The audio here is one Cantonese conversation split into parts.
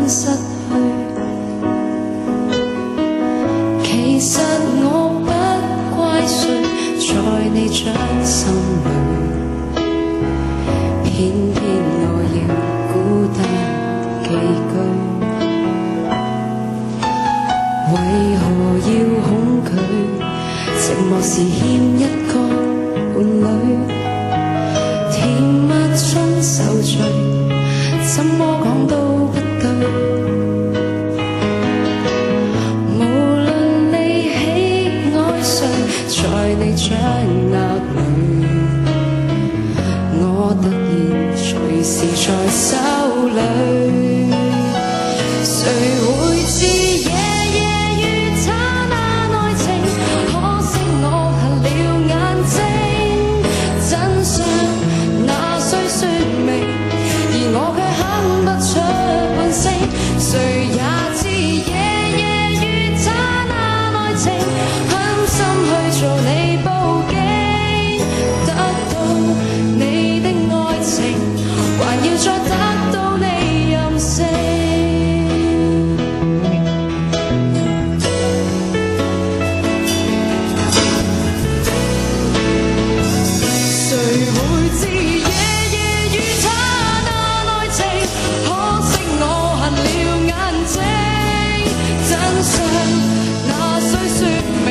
失去。其實我不怪誰，在你掌心裏，偏偏我要孤單寄居。為何要恐懼？寂寞時欠一個伴侶，甜蜜中受罪，怎麼講都不對。無論你喜愛誰，在你掌握裏，我突然隨時在手裏。誰會知夜夜與他那愛情？可惜我瞎了眼睛，真相哪需說明？而我卻哼不出半聲。誰也知夜夜與他那愛情，狠心去做你報警，得到你的愛情，還要再得到你任性。誰會知夜夜與他那愛情？可惜我瞎了眼睛，真相哪需說明？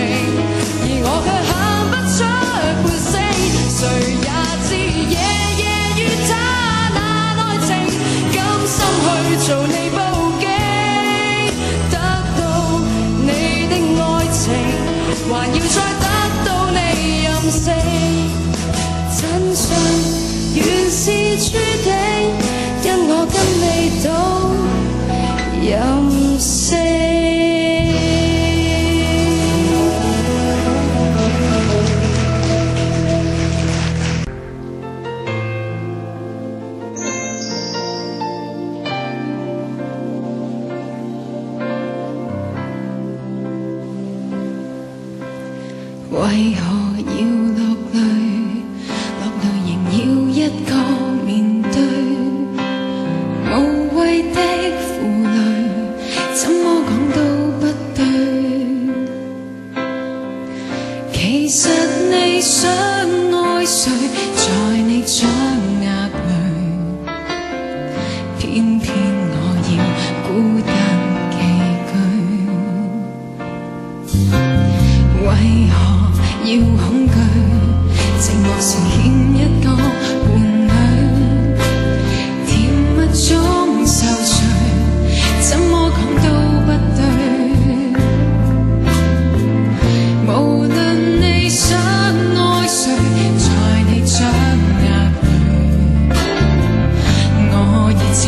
而我卻喊不出半聲。誰也知夜夜與他那愛情，甘心去做你報警，得到你的愛情，還要再得到你任性。真相原是注定，因我跟你都任性。為何要落淚？落淚仍要一個面對，無謂的負累，怎麼講都不對。其實你想愛誰，在你掌握裏，偏偏我要孤單寄居。為何要恐懼？寂寞時欠一個伴侶，甜蜜中受罪，怎麼講都不對。無論你想愛誰，在你掌握裏，我熱情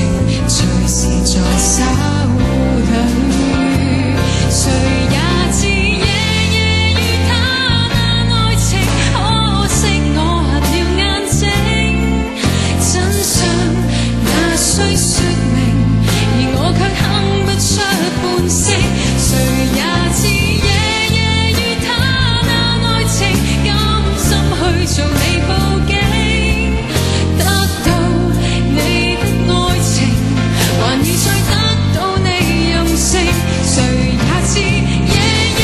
隨時在手裏。誰也知夜夜與他那愛情，可惜我瞎了眼睛，真相哪需說明？而我卻哼不出半聲。誰也知夜夜與他那愛情，甘心去做你報警，得到你的愛情，還要再得到你任性。誰也知夜夜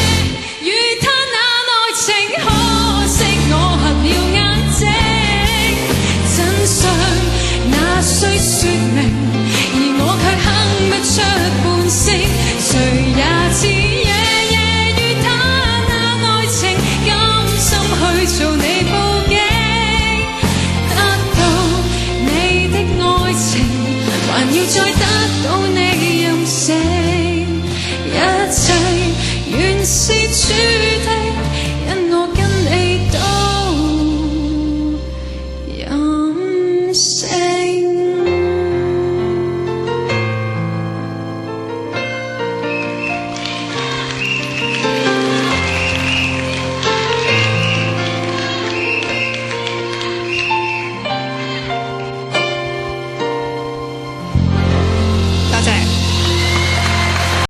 與他那愛情，可惜我瞎了眼睛，真相哪需說明？而我卻哼不出半聲。誰也知夜夜與他那愛情，甘心去做你報警，得到你的愛情，還要再得到你任性。